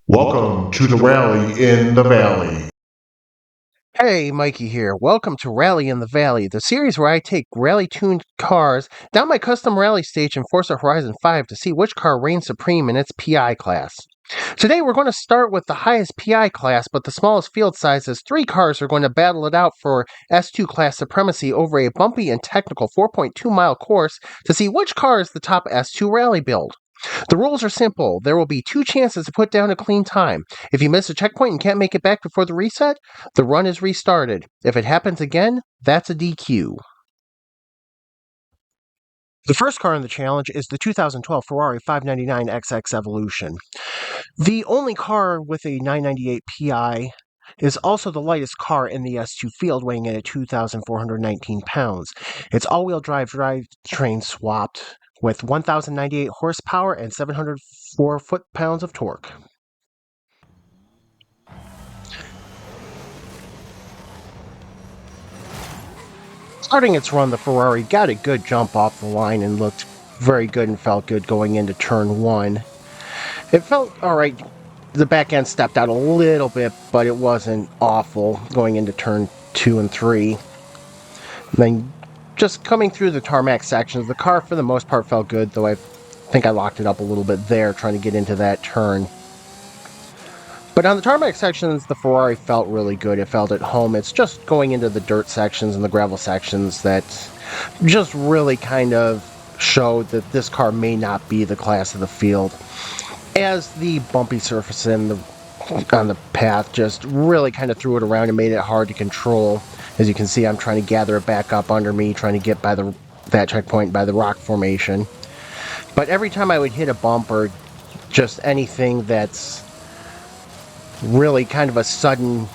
Welcome to the rally in the valley. Hey, Mikey here. Welcome to Rally in the Valley, the series where I take rally-tuned cars down my custom rally stage in Forza Horizon 5 to see which car reigns supreme in its PI class. Today we're going to start with the highest PI class, but the smallest field size, as three cars are going to battle it out for S2 class supremacy over a bumpy and technical 4.2-mile course to see which car is the top S2 rally build. The rules are simple. There will be two chances to put down a clean time. If you miss a checkpoint and can't make it back before the reset, the run is restarted. If it happens again, that's a DQ. The first car in the challenge is the 2012 Ferrari 599XX Evolution. The only car with a 998 PI is also the lightest car in the S2 field, weighing in at 2,419 pounds. It's all-wheel drivetrain swapped with 1,098 horsepower and 704 foot-pounds of torque. Starting its run, the Ferrari got a good jump off the line and looked very good and felt good going into turn one. It felt alright. The back end stepped out a little bit, but it wasn't awful going into turn 2 and 3. And then just coming through the tarmac sections, the car for the most part felt good, though I think I locked it up a little bit there trying to get into that turn. But on the tarmac sections, the Ferrari felt really good. It felt at home. It's just going into the dirt sections and the gravel sections that just really kind of showed that this car may not be the class of the field, as the bumpy surface on the path just really kind of threw it around and made it hard to control. As you can see, I'm trying to gather it back up under me, trying to get by that checkpoint by the rock formation. But every time I would hit a bump or just anything that's really kind of a sudden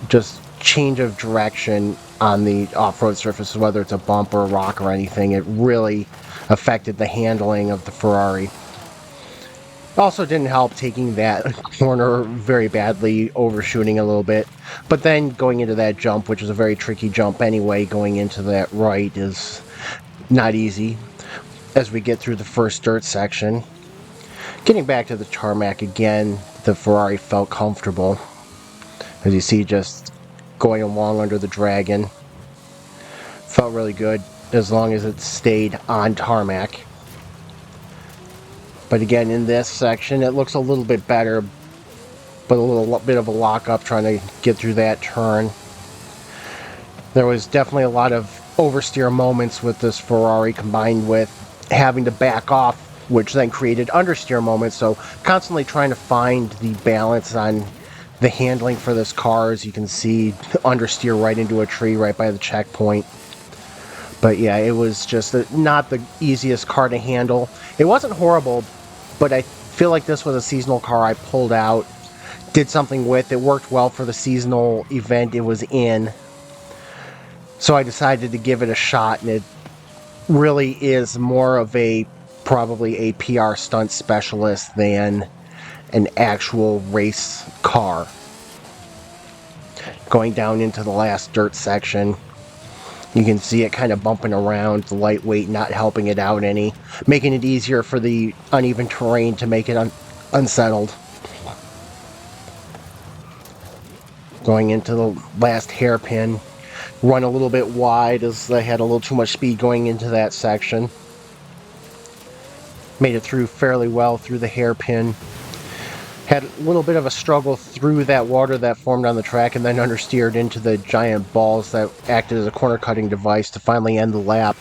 just change of direction on the off-road surface, whether it's a bump or a rock or anything, it really affected the handling of the Ferrari. Also didn't help taking that corner very badly, overshooting a little bit. But then going into that jump, which is a very tricky jump anyway, going into that right is not easy as we get through the first dirt section. Getting back to the tarmac again, the Ferrari felt comfortable. As you see, just going along under the dragon. Felt really good as long as it stayed on tarmac. But again, in this section, it looks a little bit better, but a little bit of a lockup trying to get through that turn. There was definitely a lot of oversteer moments with this Ferrari, combined with having to back off, which then created understeer moments. So constantly trying to find the balance on the handling for this car. As you can see, understeer right into a tree right by the checkpoint. But yeah, it was just not the easiest car to handle. It wasn't horrible, but I feel like this was a seasonal car I pulled out, did something with. It worked well for the seasonal event it was in. So I decided to give it a shot, and it really is more of probably a PR stunt specialist than an actual race car. Going down into the last dirt section, you can see it kind of bumping around, the lightweight not helping it out any, making it easier for the uneven terrain to make it unsettled. Going into the last hairpin, run a little bit wide as I had a little too much speed going into that section. Made it through fairly well through the hairpin. Had a little bit of a struggle through that water that formed on the track, and then understeered into the giant balls that acted as a corner cutting device to finally end the lap,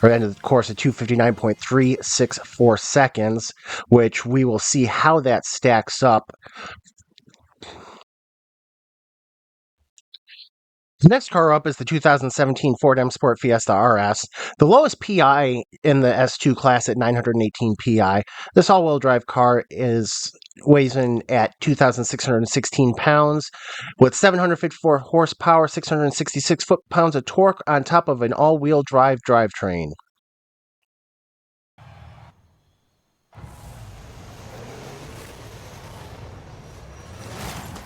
or end the course at 2:59.364 seconds, which we will see how that stacks up. The next car up is the 2017 Ford M Sport Fiesta RS, the lowest PI in the S2 class at 918 PI. This all-wheel drive car weighs in at 2,616 pounds with 754 horsepower, 666 foot-pounds of torque on top of an all-wheel drive drivetrain.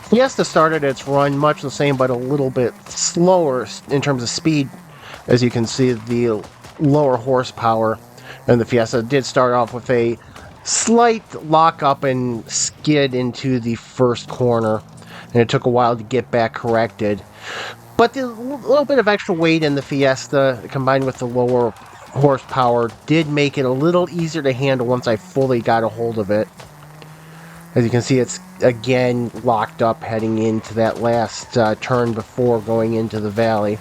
Fiesta started its run much the same, but a little bit slower in terms of speed. As you can see, the lower horsepower, and the Fiesta did start off with a Slight lock up and skid into the first corner, and it took a while to get back corrected. But the little bit of extra weight in the Fiesta, combined with the lower horsepower, did make it a little easier to handle once I fully got a hold of it. As you can see, it's again locked up heading into that last turn before going into the valley.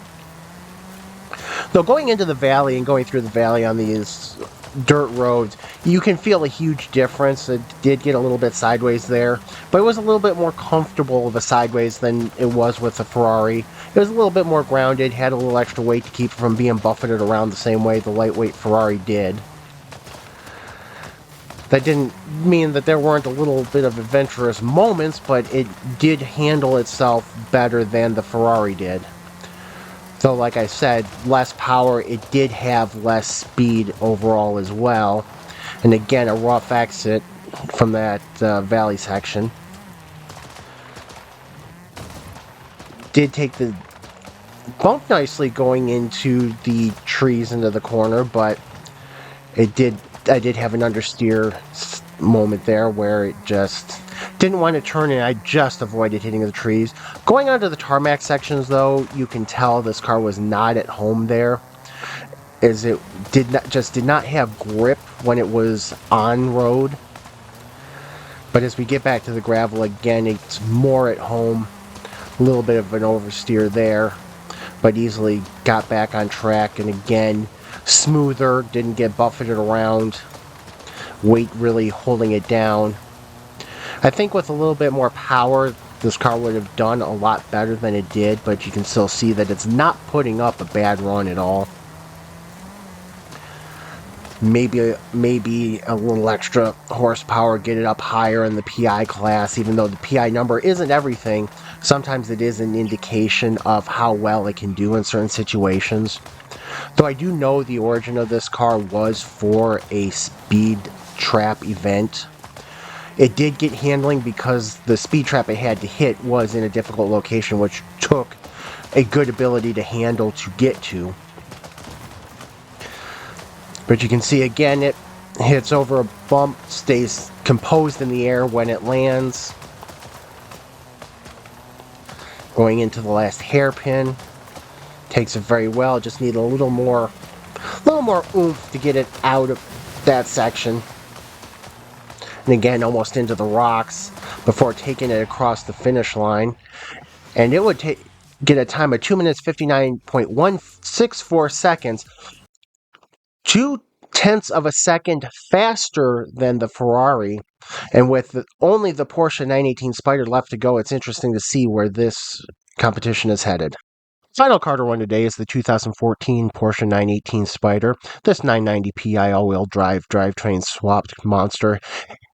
Though going into the valley and going through the valley on these dirt roads, you can feel a huge difference. It did get a little bit sideways there, but it was a little bit more comfortable of a sideways than it was with the Ferrari. It was a little bit more grounded, had a little extra weight to keep it from being buffeted around the same way the lightweight Ferrari did. That didn't mean that there weren't a little bit of adventurous moments, but it did handle itself better than the Ferrari did. Though, like I said, less power, it did have less speed overall as well. And again, a rough exit from that valley section. Did take the bump nicely going into the trees into the corner, but I did have an understeer moment there where it just didn't want to turn and I just avoided hitting the trees. Going onto the tarmac sections though, you can tell this car was not at home there, as it did not have grip when it was on road. But as we get back to the gravel again, it's more at home. A little bit of an oversteer there, but easily got back on track, and again, smoother, didn't get buffeted around, weight really holding it down. I think with a little bit more power, this car would have done a lot better than it did, but you can still see that it's not putting up a bad run at all. Maybe a little extra horsepower, get it up higher in the PI class, even though the PI number isn't everything. Sometimes it is an indication of how well it can do in certain situations. Though I do know the origin of this car was for a speed trap event. It did get handling because the speed trap it had to hit was in a difficult location, which took a good ability to handle to get to. But you can see again, it hits over a bump, stays composed in the air when it lands. Going into the last hairpin, takes it very well. Just need a little more oomph to get it out of that section. And again, almost into the rocks before taking it across the finish line. And it would get a time of 2 minutes 59.164 seconds. 0.2 of a second faster than the Ferrari. And with only the Porsche 918 Spyder left to go, it's interesting to see where this competition is headed. Final car to run today is the 2014 Porsche 918 Spyder. This 990 Pi all-wheel drive drivetrain swapped monster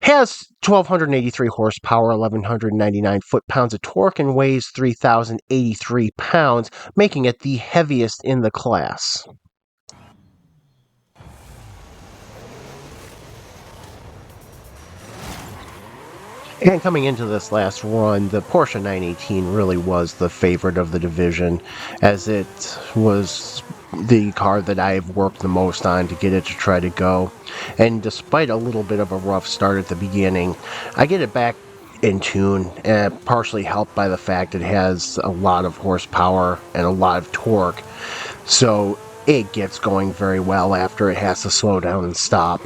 has 1,283 horsepower, 1,199 foot-pounds of torque, and weighs 3,083 pounds, making it the heaviest in the class. And coming into this last run, the Porsche 918 really was the favorite of the division, as it was the car that I've worked the most on to get it to try to go. And despite a little bit of a rough start at the beginning, I get it back in tune, partially helped by the fact it has a lot of horsepower and a lot of torque, so it gets going very well after it has to slow down and stop.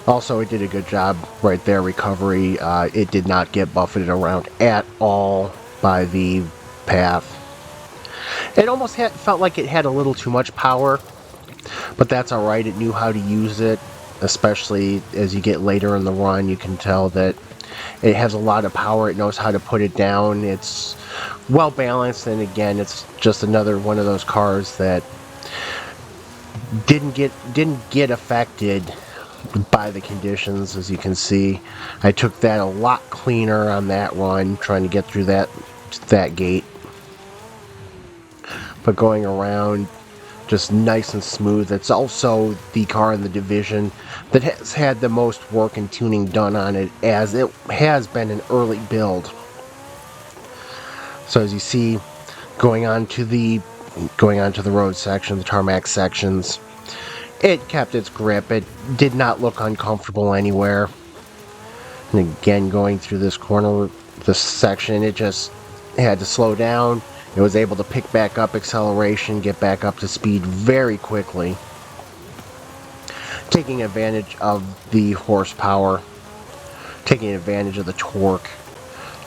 Also, it did a good job right there, recovery. It did not get buffeted around at all by the path. It almost felt like it had a little too much power, but that's alright. It knew how to use it, especially as you get later in the run. You can tell that it has a lot of power. It knows how to put it down. It's well balanced, and again, it's just another one of those cars that didn't get affected by the conditions. As you can see, I took that a lot cleaner on that run, trying to get through that gate. But going around, just nice and smooth. It's also the car in the division that has had the most work and tuning done on it, as it has been an early build. So as you see, going on to the road section, the tarmac sections, It kept its grip. It did not look uncomfortable anywhere. And again, going through this corner, this section, it just had to slow down. It was able to pick back up acceleration, get back up to speed very quickly, taking advantage of the horsepower, taking advantage of the torque,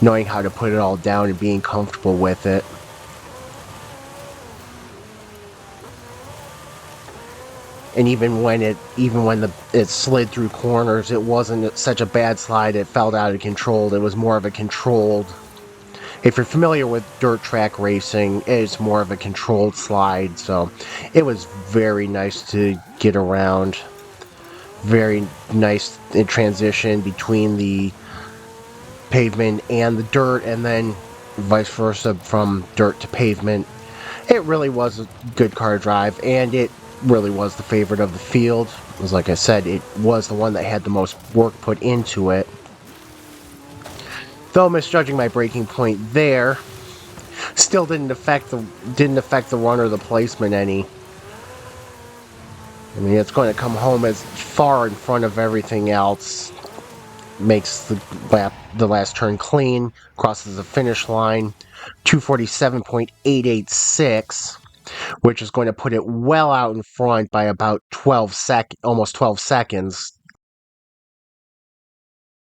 knowing how to put it all down and being comfortable with it. And even when it slid through corners, it wasn't such a bad slide. It felt out of control. It was more of a controlled. If you're familiar with dirt track racing, it's more of a controlled slide. So it was very nice to get around. Very nice in transition between the pavement and the dirt, and then vice versa from dirt to pavement. It really was a good car drive, and it really was the favorite of the field. It was, like I said, it was the one that had the most work put into it. Though misjudging my braking point there, still didn't affect the run or the placement any. I mean, it's going to come home as far in front of everything else. Makes the last turn clean, crosses the finish line, 247.886. Which is going to put it well out in front by about almost 12 seconds.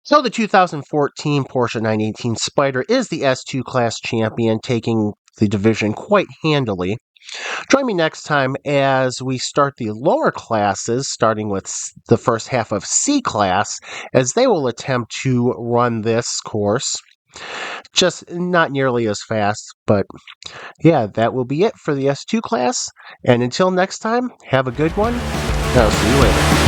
So the 2014 Porsche 918 Spyder is the S2 class champion, taking the division quite handily. Join me next time as we start the lower classes, starting with the first half of C class, as they will attempt to run this course. Just not nearly as fast, but yeah, that will be it for the S2 class. And until next time, have a good one. I'll see you later.